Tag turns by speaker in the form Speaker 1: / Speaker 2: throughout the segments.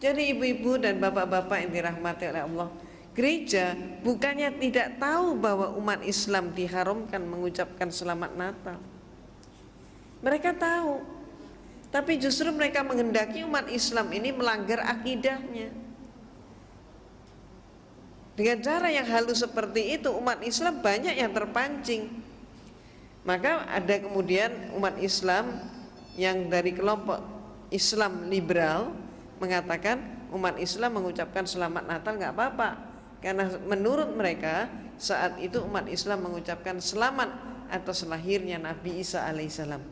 Speaker 1: Jadi ibu-ibu dan bapak-bapak yang dirahmati oleh Allah, gereja bukannya tidak tahu bahwa umat Islam diharamkan mengucapkan selamat Natal. Mereka tahu, tapi justru mereka menghendaki umat Islam ini melanggar akidahnya. Dengan cara yang halus seperti itu, umat Islam banyak yang terpancing. Maka ada kemudian umat Islam yang dari kelompok Islam liberal mengatakan umat Islam mengucapkan selamat Natal nggak apa-apa, karena menurut mereka saat itu umat Islam mengucapkan selamat atas lahirnya Nabi Isa alaihissalam.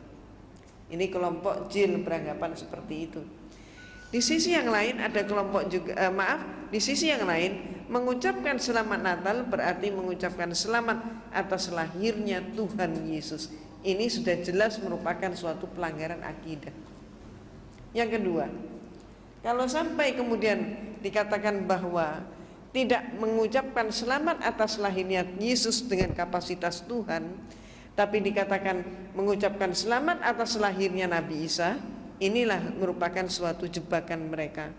Speaker 1: Ini kelompok jil beranggapan seperti itu. Di sisi yang lain ada kelompok juga di sisi yang lain mengucapkan selamat Natal berarti mengucapkan selamat atas lahirnya Tuhan Yesus. Ini sudah jelas merupakan suatu pelanggaran akidah. Yang kedua, kalau sampai kemudian dikatakan bahwa tidak mengucapkan selamat atas lahirnya Yesus dengan kapasitas Tuhan, tapi dikatakan mengucapkan selamat atas lahirnya Nabi Isa, inilah merupakan suatu jebakan mereka,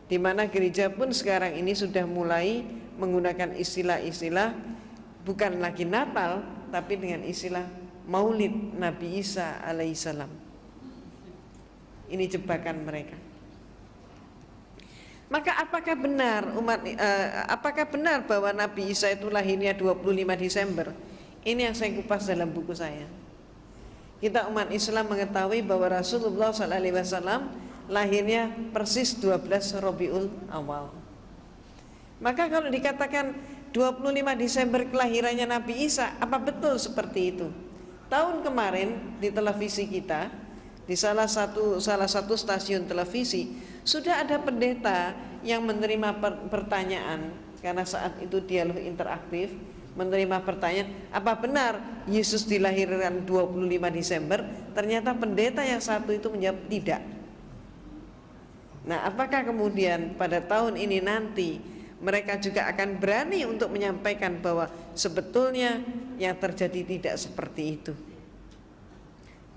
Speaker 1: di mana gereja pun sekarang ini sudah mulai menggunakan istilah-istilah bukan lagi Natal, tapi dengan istilah Maulid Nabi Isa alaihissalam. Ini jebakan mereka. Maka apakah benar bahwa Nabi Isa itu lahirnya 25 Desember? Ini yang saya kupas dalam buku saya. Kita umat Islam mengetahui bahwa Rasulullah SAW lahirnya persis 12 Rabiul Awal. Maka kalau dikatakan 25 Desember kelahirannya Nabi Isa, apa betul seperti itu? Tahun kemarin di televisi kita, di salah satu stasiun televisi, sudah ada pendeta yang menerima pertanyaan, karena saat itu dialog interaktif, menerima pertanyaan, apa benar Yesus dilahirkan 25 Desember? Ternyata pendeta yang satu itu menjawab tidak. Nah, apakah kemudian pada tahun ini nanti mereka juga akan berani untuk menyampaikan bahwa sebetulnya yang terjadi tidak seperti itu,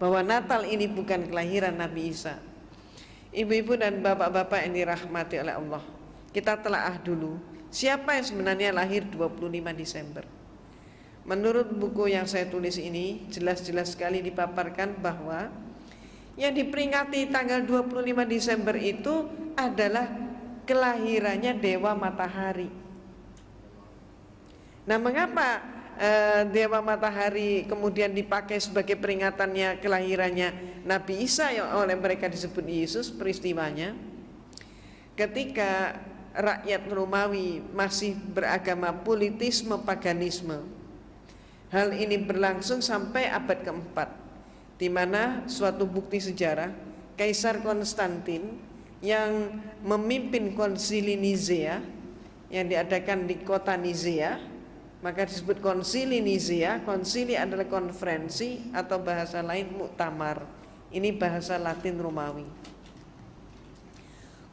Speaker 1: bahwa Natal ini bukan kelahiran Nabi Isa? Ibu-ibu dan bapak-bapak yang dirahmati oleh Allah, kita telaah dulu siapa yang sebenarnya lahir 25 Desember. Menurut buku yang saya tulis ini, jelas-jelas sekali dipaparkan bahwa yang diperingati tanggal 25 Desember itu adalah kelahirannya Dewa Matahari. Nah, mengapa Dewa Matahari kemudian dipakai sebagai peringatannya kelahirannya Nabi Isa yang oleh mereka disebut Yesus? Peristiwanya ketika rakyat Romawi masih beragama politisme paganisme. Hal ini berlangsung sampai abad keempat, di mana suatu bukti sejarah Kaisar Konstantin yang memimpin konsili Nizea yang diadakan di kota Nizea, maka disebut konsili Nizea. Konsili adalah konferensi atau bahasa lain muktamar. Ini bahasa Latin Romawi.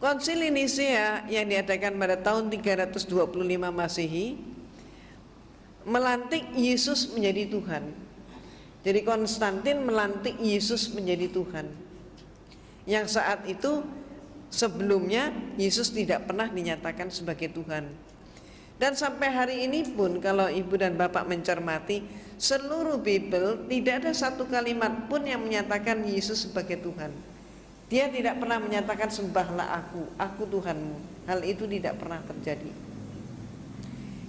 Speaker 1: Konsili Nicea yang diadakan pada tahun 325 Masehi melantik Yesus menjadi Tuhan. Jadi Konstantin melantik Yesus menjadi Tuhan, yang saat itu sebelumnya Yesus tidak pernah dinyatakan sebagai Tuhan. Dan sampai hari ini pun kalau ibu dan bapak mencermati seluruh Bible, tidak ada satu kalimat pun yang menyatakan Yesus sebagai Tuhan. Dia tidak pernah menyatakan sembahlah aku Tuhanmu. Hal itu tidak pernah terjadi.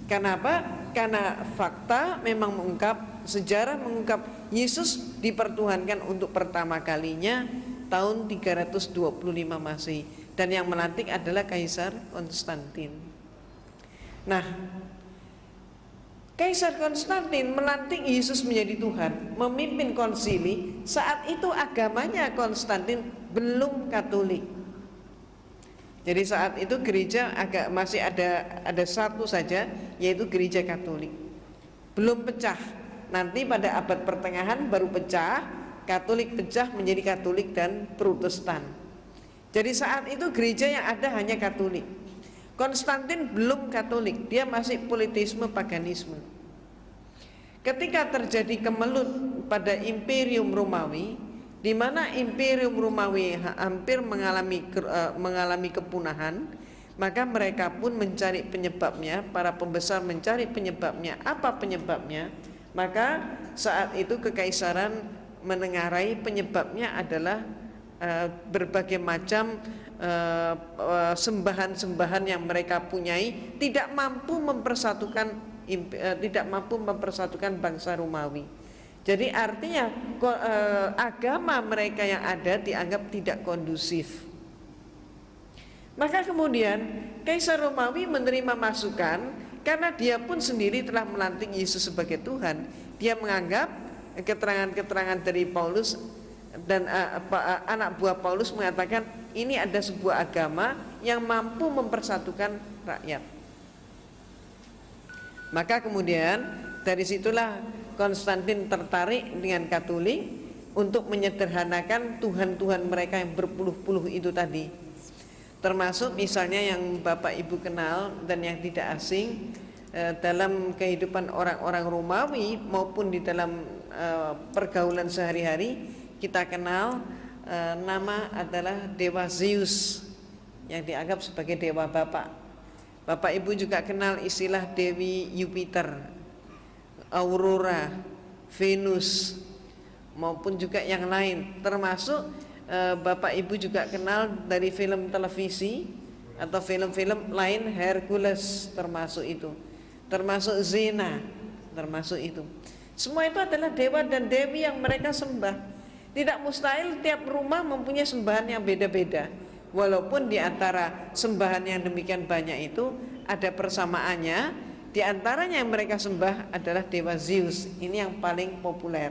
Speaker 1: Kenapa? Karena fakta memang mengungkap, sejarah mengungkap Yesus dipertuhankan untuk pertama kalinya tahun 325 Masehi, dan yang melantik adalah Kaisar Konstantin. Nah, Kaisar Konstantin melantik Yesus menjadi Tuhan, memimpin konsili. Saat itu agamanya Konstantin belum Katolik. Jadi saat itu gereja masih ada satu saja, yaitu gereja Katolik. Belum pecah. Nanti pada abad pertengahan baru pecah, Katolik pecah menjadi Katolik dan Protestan. Jadi saat itu gereja yang ada hanya Katolik. Konstantin belum Katolik, dia masih politisme paganisme. Ketika terjadi kemelut pada Imperium Romawi, di mana Imperium Romawi hampir mengalami kepunahan, maka mereka pun mencari penyebabnya, para pembesar mencari penyebabnya. Apa penyebabnya? Maka saat itu kekaisaran menengarai penyebabnya adalah berbagai macam sembahan-sembahan yang mereka punyai tidak mampu mempersatukan bangsa Romawi. Jadi artinya agama mereka yang ada dianggap tidak kondusif. Maka kemudian Kaisar Romawi menerima masukan, karena dia pun sendiri telah melantik Yesus sebagai Tuhan. Dia menganggap keterangan-keterangan dari Paulus dan anak buah Paulus mengatakan ini ada sebuah agama yang mampu mempersatukan rakyat. Maka kemudian dari situlah Konstantin tertarik dengan Katolik untuk menyederhanakan Tuhan-Tuhan mereka yang berpuluh-puluh itu tadi. Termasuk misalnya yang Bapak Ibu kenal dan yang tidak asing dalam kehidupan orang-orang Romawi maupun di dalam pergaulan sehari-hari, kita kenal nama adalah Dewa Zeus yang dianggap sebagai dewa bapak. Bapak Ibu juga kenal istilah Dewi Jupiter, Aurora, Venus, maupun juga yang lain. Termasuk Bapak Ibu juga kenal dari film televisi atau film-film lain, Hercules termasuk itu, termasuk Xena termasuk itu. Semua itu adalah dewa dan dewi yang mereka sembah. Tidak mustahil tiap rumah mempunyai sembahan yang beda-beda. Walaupun di antara sembahan yang demikian banyak itu ada persamaannya. Di antaranya yang mereka sembah adalah Dewa Zeus. Ini yang paling populer.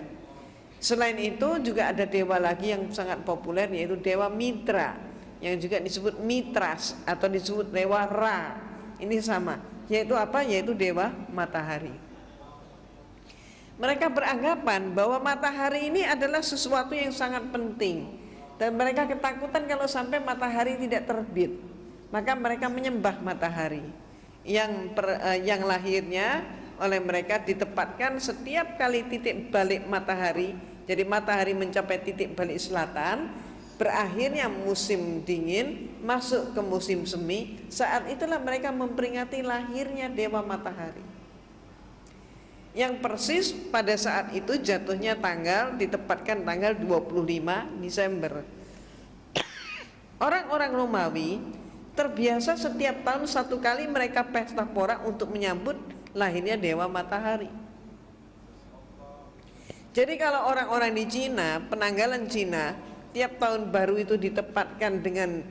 Speaker 1: Selain itu juga ada dewa lagi yang sangat populer, yaitu Dewa Mitra, yang juga disebut Mitras atau disebut Dewa Ra. Ini sama, yaitu apa? Yaitu dewa matahari. Mereka beranggapan bahwa matahari ini adalah sesuatu yang sangat penting, dan mereka ketakutan kalau sampai matahari tidak terbit. Maka mereka menyembah matahari yang lahirnya oleh mereka ditempatkan setiap kali titik balik matahari. Jadi matahari mencapai titik balik selatan, berakhirnya musim dingin, masuk ke musim semi. Saat itulah mereka memperingati lahirnya dewa matahari, yang persis pada saat itu jatuhnya ditempatkan tanggal 25 Desember. Orang-orang Romawi terbiasa setiap tahun satu kali mereka pesta pora untuk menyambut lahirnya dewa matahari. Jadi kalau orang-orang di Cina, penanggalan Cina, tiap tahun baru itu ditempatkan dengan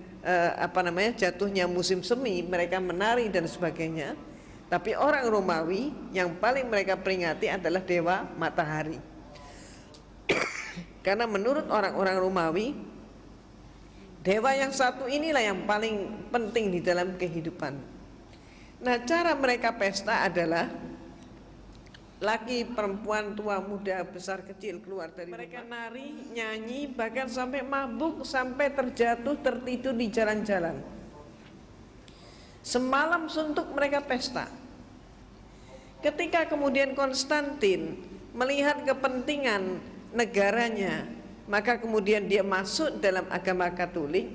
Speaker 1: jatuhnya musim semi, mereka menari dan sebagainya. Tapi orang Romawi yang paling mereka peringati adalah dewa matahari. Karena menurut orang-orang Romawi, dewa yang satu inilah yang paling penting di dalam kehidupan. Nah, cara mereka pesta adalah laki, perempuan, tua, muda, besar, kecil keluar dari mereka rumah. Nari, nyanyi, bahkan sampai mabuk, sampai terjatuh, tertidur di jalan-jalan. Semalam suntuk mereka pesta. Ketika kemudian Konstantin melihat kepentingan negaranya, maka kemudian dia masuk dalam agama Katolik.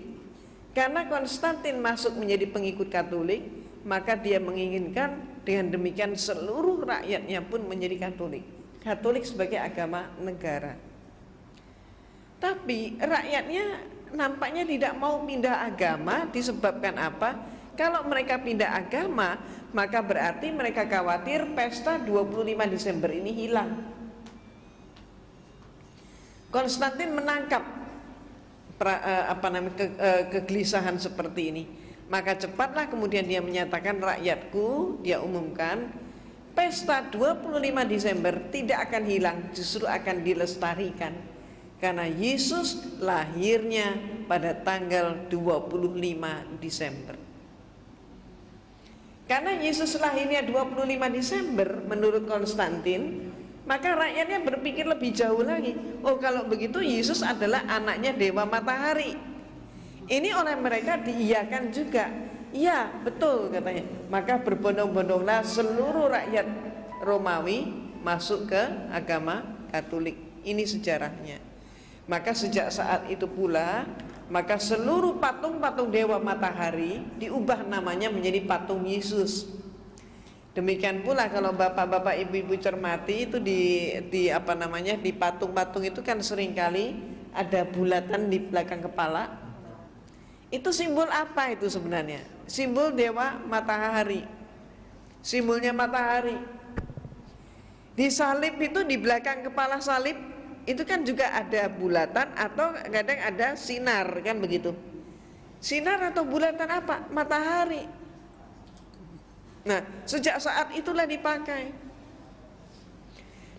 Speaker 1: Karena Konstantin masuk menjadi pengikut Katolik, maka dia menginginkan dengan demikian seluruh rakyatnya pun menjadi Katolik. Katolik sebagai agama negara. Tapi rakyatnya nampaknya tidak mau pindah agama. Disebabkan apa? Kalau mereka pindah agama, maka berarti mereka khawatir pesta 25 Desember ini hilang. Konstantin menangkap kegelisahan seperti ini. Maka cepatlah kemudian dia menyatakan, rakyatku, dia umumkan, pesta 25 Desember tidak akan hilang, justru akan dilestarikan. Karena Yesus lahirnya pada tanggal 25 Desember. Karena Yesus lahirnya 25 Desember menurut Konstantin, maka rakyatnya berpikir lebih jauh lagi. Oh, kalau begitu Yesus adalah anaknya dewa matahari. Ini oleh mereka diiyakan juga. Iya, betul katanya. Maka berbondong-bondonglah seluruh rakyat Romawi masuk ke agama Katolik. Ini sejarahnya. Maka sejak saat itu pula, maka seluruh patung-patung dewa matahari diubah namanya menjadi patung Yesus. Demikian pula kalau bapak-bapak ibu-ibu cermati itu di apa namanya, di patung-patung itu kan seringkali ada bulatan di belakang kepala. Itu simbol apa itu sebenarnya? Simbol dewa matahari. Simbolnya matahari. Di salib itu, di belakang kepala salib itu kan juga ada bulatan atau kadang ada sinar, kan begitu. Sinar atau bulatan apa? Matahari. Nah, sejak saat itulah dipakai.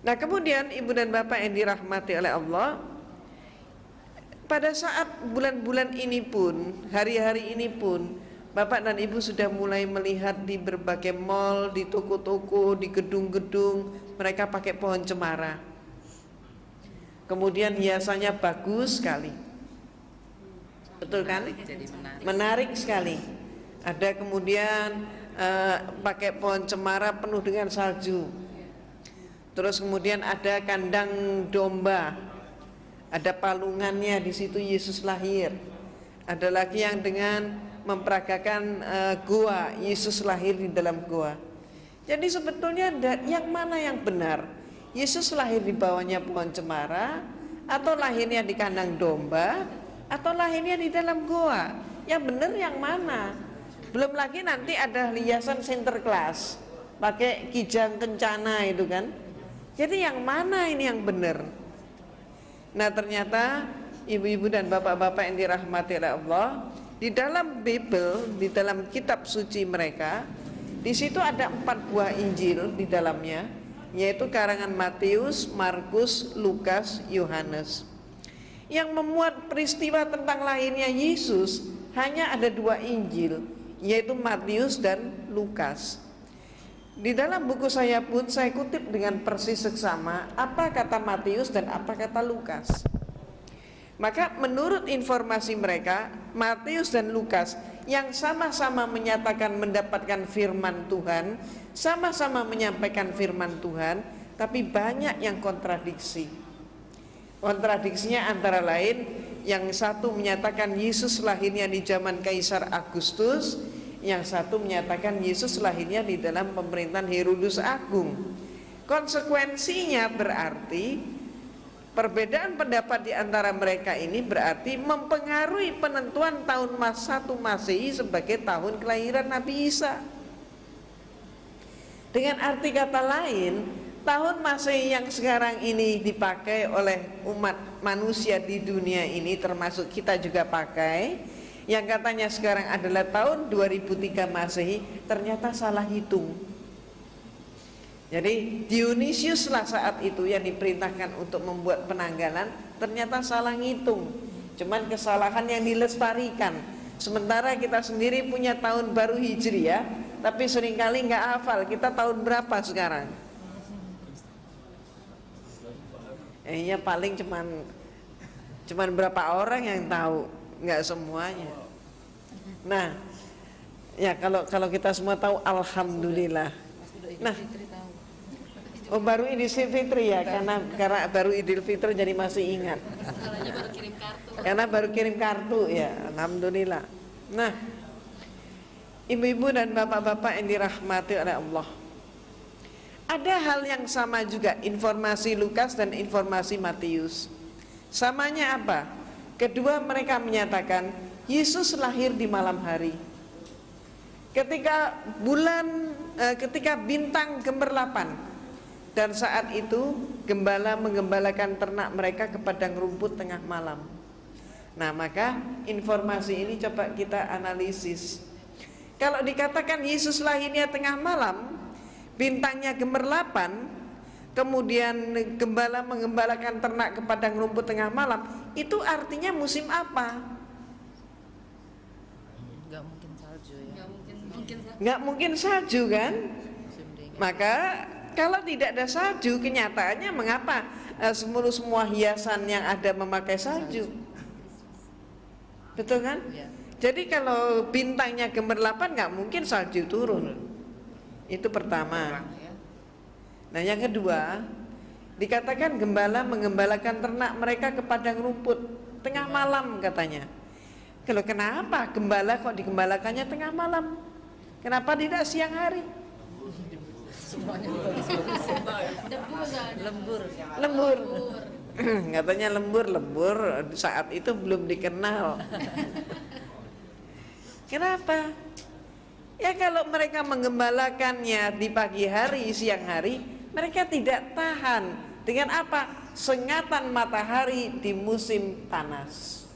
Speaker 1: Nah, kemudian ibu dan bapak yang dirahmati oleh Allah, pada saat bulan-bulan ini pun, hari-hari ini pun, bapak dan ibu sudah mulai melihat di berbagai mall, di toko-toko, di gedung-gedung, mereka pakai pohon cemara. Kemudian hiasannya bagus sekali, betul kan? Menarik sekali. Ada kemudian pakai pohon cemara penuh dengan salju. Terus kemudian ada kandang domba, ada palungannya, di situ Yesus lahir. Ada lagi yang dengan memperagakan gua, Yesus lahir di dalam gua. Jadi sebetulnya yang mana yang benar? Yesus lahir di bawahnya pohon cemara, atau lahirnya di kandang domba, atau lahirnya di dalam gua? Yang benar yang mana? Belum lagi nanti ada hiasan Sinterklas, pakai kijang kencana itu kan. Jadi yang mana ini yang benar? Nah, ternyata ibu-ibu dan bapak-bapak yang dirahmati oleh Allah, di dalam Bible, di dalam kitab suci mereka, di situ ada 4 buah Injil di dalamnya, yaitu karangan Matius, Markus, Lukas, Yohanes. Yang memuat peristiwa tentang lahirnya Yesus hanya ada 2 Injil, yaitu Matius dan Lukas. Di dalam buku saya pun saya kutip dengan persis seksama apa kata Matius dan apa kata Lukas. Maka menurut informasi mereka, Matius dan Lukas yang sama-sama menyatakan mendapatkan firman Tuhan, sama-sama menyampaikan firman Tuhan, tapi banyak yang kontradiksi. Kontradiksinya antara lain, yang satu menyatakan Yesus lahirnya di zaman Kaisar Agustus, yang satu menyatakan Yesus lahirnya di dalam pemerintahan Herodes Agung. Konsekuensinya berarti perbedaan pendapat di antara mereka ini berarti mempengaruhi penentuan tahun 1 Masehi sebagai tahun kelahiran Nabi Isa. Dengan arti kata lain, tahun Masehi yang sekarang ini dipakai oleh umat manusia di dunia ini, termasuk kita juga pakai, yang katanya sekarang adalah tahun 2003 Masehi, ternyata salah hitung. Jadi Dionysius lah saat itu yang diperintahkan untuk membuat penanggalan, ternyata salah ngitung. Cuman kesalahan yang dilestarikan. Sementara kita sendiri punya tahun baru Hijriah, tapi seringkali nggak hafal kita tahun berapa sekarang. Ya paling cuman berapa orang yang tahu, nggak semuanya. Nah, ya kalau kita semua tahu, alhamdulillah. Nah, oh baru Idul Fitri ya, karena baru Idul Fitri jadi masih ingat.
Speaker 2: Baru kirim kartu.
Speaker 1: Karena baru kirim kartu ya, alhamdulillah. Nah, ibu-ibu dan bapak-bapak yang dirahmati oleh Allah, ada hal yang sama juga informasi Lukas dan informasi Matius. Samanya apa? Kedua mereka menyatakan Yesus lahir di malam hari. Ketika bintang gemerlapan, dan saat itu gembala menggembalakan ternak mereka ke padang rumput tengah malam. Nah, maka informasi ini coba kita analisis. Kalau dikatakan Yesus lahirnya tengah malam, bintangnya gemerlapan, kemudian gembala menggembalakan ternak ke padang rumput tengah malam, itu artinya musim apa?
Speaker 2: Gak mungkin salju ya.
Speaker 1: Gak mungkin salju kan? Maka kalau tidak ada salju, kenyataannya mengapa semua hiasan yang ada memakai salju? Betul kan?
Speaker 2: Ya.
Speaker 1: Jadi kalau bintangnya gemerlapan nggak mungkin salju turun. Itu pertama. Nah, yang kedua, Dikatakan gembala mengembalakan ternak mereka ke padang rumput tengah malam katanya. Kalau kenapa gembala kok digembalakannya tengah malam? Kenapa tidak siang hari?
Speaker 2: Semuanya lembur.
Speaker 1: Lembur. Katanya lembur saat itu belum dikenal. Kenapa? Ya kalau mereka menggembalakannya di pagi hari, siang hari, mereka tidak tahan dengan apa? Sengatan matahari di musim panas.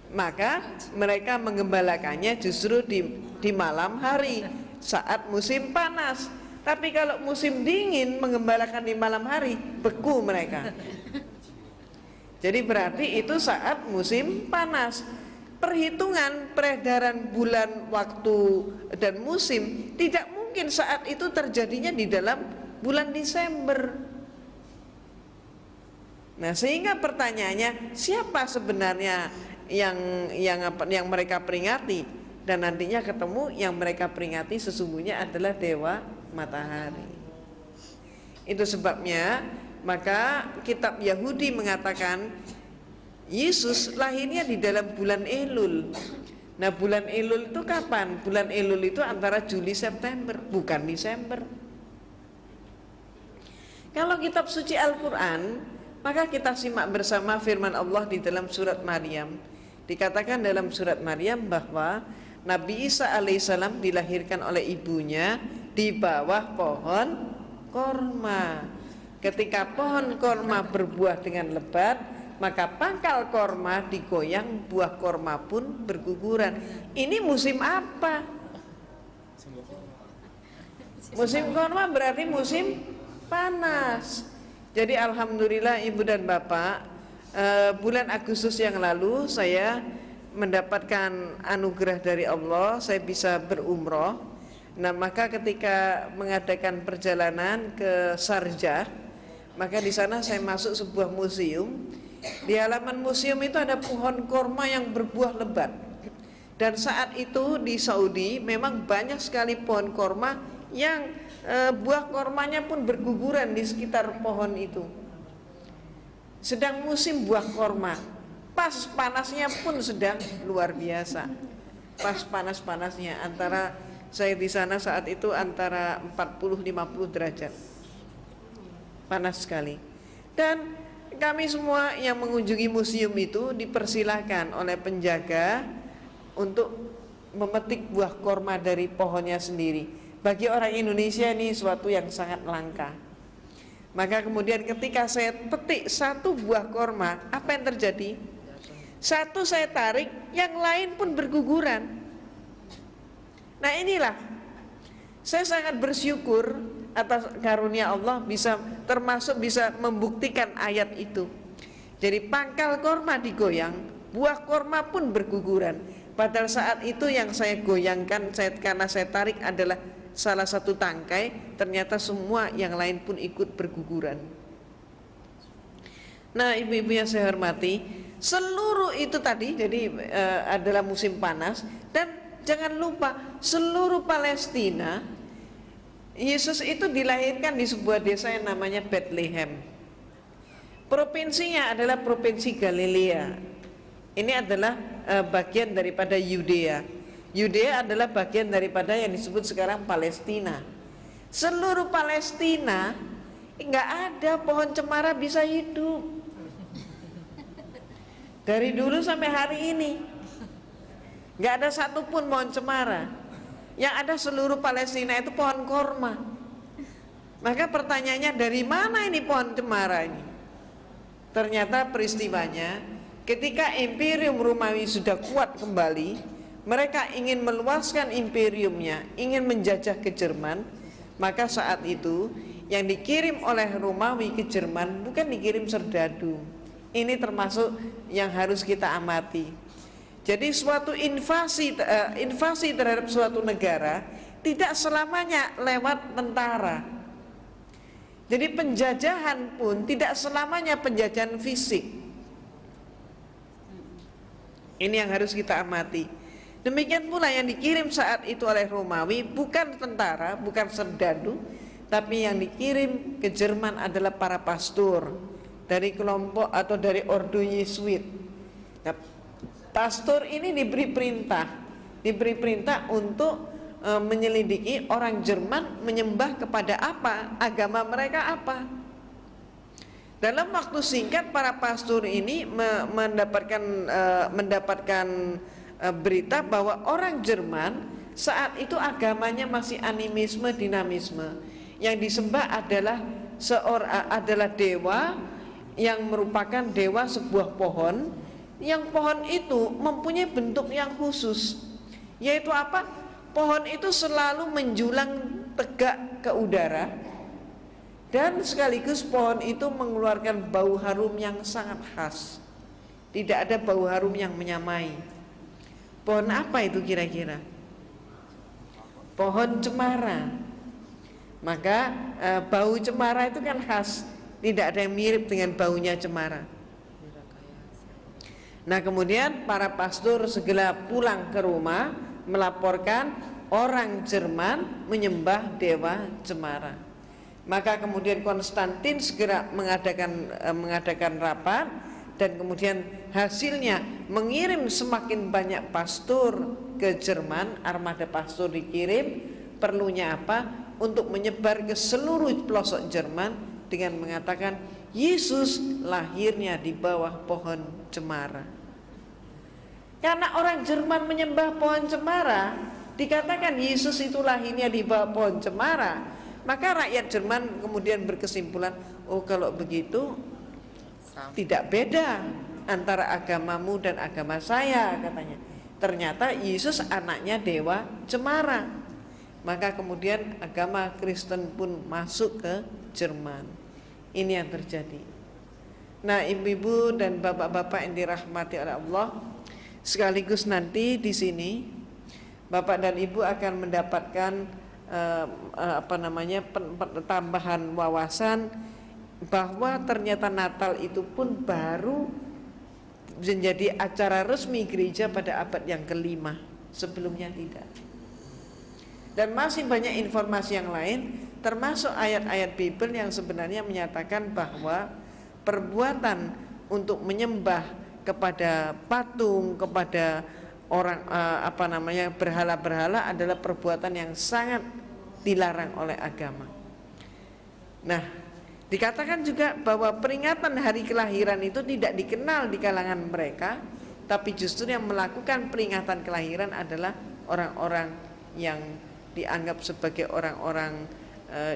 Speaker 1: Maka mereka menggembalakannya justru di malam hari saat musim panas. Tapi kalau musim dingin menggembalakan di malam hari, beku mereka. Jadi berarti itu saat musim panas. Perhitungan peredaran bulan, waktu, dan musim tidak mungkin saat itu terjadinya di dalam bulan Desember. Nah, sehingga pertanyaannya, siapa sebenarnya yang mereka peringati? Dan nantinya ketemu yang mereka peringati sesungguhnya adalah dewa matahari. Itu sebabnya maka kitab Yahudi mengatakan Yesus lahirnya di dalam bulan Elul. Nah, bulan Elul itu kapan? Bulan Elul itu antara Juli September, bukan Desember. Kalau kitab suci Al-Quran, maka kita simak bersama firman Allah di dalam surat Maryam. Dikatakan dalam surat Maryam bahwa Nabi Isa alaihissalam dilahirkan oleh ibunya di bawah pohon korma. Ketika pohon korma berbuah dengan lebat, maka pangkal korma digoyang, buah korma pun berguguran. Ini musim apa? Musim korma berarti musim panas. Jadi alhamdulillah ibu dan bapak, bulan Agustus yang lalu saya mendapatkan anugerah dari Allah, saya bisa berumroh. Nah, maka ketika mengadakan perjalanan ke Sharjah, maka di sana saya masuk sebuah museum. Di halaman museum itu ada pohon korma yang berbuah lebat. Dan saat itu di Saudi memang banyak sekali pohon korma yang buah kormanya pun berguguran di sekitar pohon itu. Sedang musim buah korma, pas panasnya pun sedang luar biasa. Pas panas-panasnya, antara saya di sana saat itu antara 40-50 derajat. Panas sekali. Dan kami semua yang mengunjungi museum itu dipersilahkan oleh penjaga untuk memetik buah korma dari pohonnya sendiri. Bagi orang Indonesia ini suatu yang sangat langka. Maka kemudian ketika saya petik satu buah korma, apa yang terjadi? Satu saya tarik, yang lain pun berguguran. Nah, inilah saya sangat bersyukur atas karunia Allah termasuk bisa membuktikan ayat itu. Jadi pangkal korma digoyang, buah korma pun berguguran. Padahal saat itu yang saya goyangkan, karena saya tarik adalah salah satu tangkai, ternyata semua yang lain pun ikut berguguran. Nah, ibu-ibu yang saya hormati, seluruh itu tadi jadi adalah musim panas. Dan jangan lupa seluruh Palestina, Yesus itu dilahirkan di sebuah desa yang namanya Bethlehem. Provinsinya adalah provinsi Galilea. Ini adalah bagian daripada Yudea. Yudea adalah bagian daripada yang disebut sekarang Palestina. Seluruh Palestina nggak ada pohon cemara bisa hidup. Dari dulu sampai hari ini nggak ada satupun pohon cemara. Yang ada seluruh Palestina itu pohon korma. Maka pertanyaannya, dari mana ini pohon cemara ini? Ternyata peristiwanya ketika Imperium Romawi sudah kuat kembali, mereka ingin meluaskan imperiumnya, ingin menjajah ke Jerman. Maka saat itu yang dikirim oleh Romawi ke Jerman bukan dikirim serdadu. Ini termasuk yang harus kita amati. Jadi suatu invasi terhadap suatu negara tidak selamanya lewat tentara. Jadi penjajahan pun tidak selamanya penjajahan fisik. Ini yang harus kita amati. Demikian pula yang dikirim saat itu oleh Romawi bukan tentara, bukan serdadu, tapi yang dikirim ke Jerman adalah para pastor dari kelompok atau dari ordo Yesuit. Nah, pastor ini diberi perintah untuk menyelidiki orang Jerman menyembah kepada apa, agama mereka apa. Dalam waktu singkat para pastor ini mendapatkan berita bahwa orang Jerman saat itu agamanya masih animisme, dinamisme. Yang disembah adalah dewa yang merupakan dewa sebuah pohon, yang pohon itu mempunyai bentuk yang khusus, yaitu apa? Pohon itu selalu menjulang tegak ke udara, dan sekaligus pohon itu mengeluarkan bau harum yang sangat khas. Tidak ada bau harum yang menyamai. Pohon apa itu kira-kira? Pohon cemara. Maka bau cemara itu kan khas, tidak ada yang mirip dengan baunya cemara. Nah, kemudian para pastor segera pulang ke rumah melaporkan orang Jerman menyembah dewa cemara. Maka kemudian Konstantin segera mengadakan rapat, dan kemudian hasilnya mengirim semakin banyak pastor ke Jerman. Armada pastor dikirim, perlunya apa? Untuk menyebar ke seluruh pelosok Jerman dengan mengatakan Yesus lahirnya di bawah pohon cemara. Karena orang Jerman menyembah pohon cemara, dikatakan Yesus itu lahirnya di bawah pohon cemara, maka rakyat Jerman kemudian berkesimpulan, oh kalau begitu tidak beda antara agamamu dan agama saya, katanya. Ternyata Yesus anaknya dewa cemara. Maka kemudian agama Kristen pun masuk ke Jerman. Ini yang terjadi. Nah, ibu-ibu dan bapak-bapak yang dirahmati oleh Allah, sekaligus nanti di sini bapak dan ibu akan mendapatkan tambahan wawasan bahwa ternyata Natal itu pun baru menjadi acara resmi gereja pada abad yang ke-5, sebelumnya tidak. Dan masih banyak informasi yang lain, termasuk ayat-ayat Bible yang sebenarnya menyatakan bahwa perbuatan untuk menyembah kepada patung, kepada orang berhala-berhala adalah perbuatan yang sangat dilarang oleh agama. Nah, dikatakan juga bahwa peringatan hari kelahiran itu tidak dikenal di kalangan mereka, tapi justru yang melakukan peringatan kelahiran adalah orang-orang yang dianggap sebagai orang-orang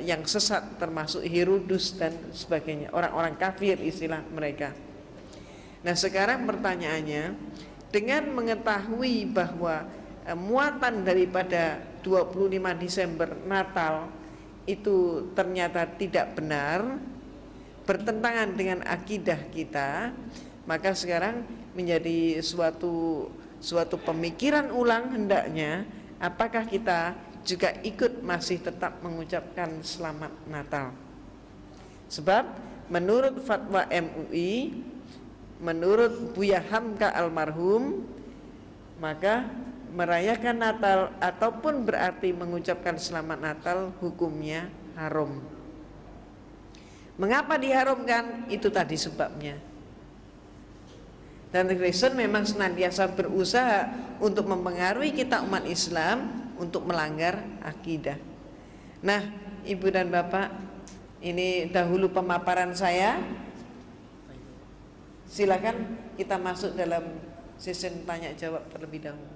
Speaker 1: yang sesat, termasuk Herodus dan sebagainya, orang-orang kafir istilah mereka. Nah, sekarang pertanyaannya, dengan mengetahui bahwa muatan daripada 25 Desember Natal itu ternyata tidak benar, bertentangan dengan akidah kita, maka sekarang menjadi suatu pemikiran ulang hendaknya apakah kita juga ikut masih tetap mengucapkan selamat Natal. Sebab menurut fatwa MUI, menurut Buya Hamka almarhum, maka merayakan Natal ataupun berarti mengucapkan selamat Natal hukumnya haram. Mengapa diharamkan? Itu tadi sebabnya. Dan Kristen memang senantiasa berusaha untuk mempengaruhi kita umat Islam untuk melanggar akidah. Nah, ibu dan bapak, ini dahulu pemaparan saya. Silakan kita masuk dalam sesi tanya jawab terlebih dahulu.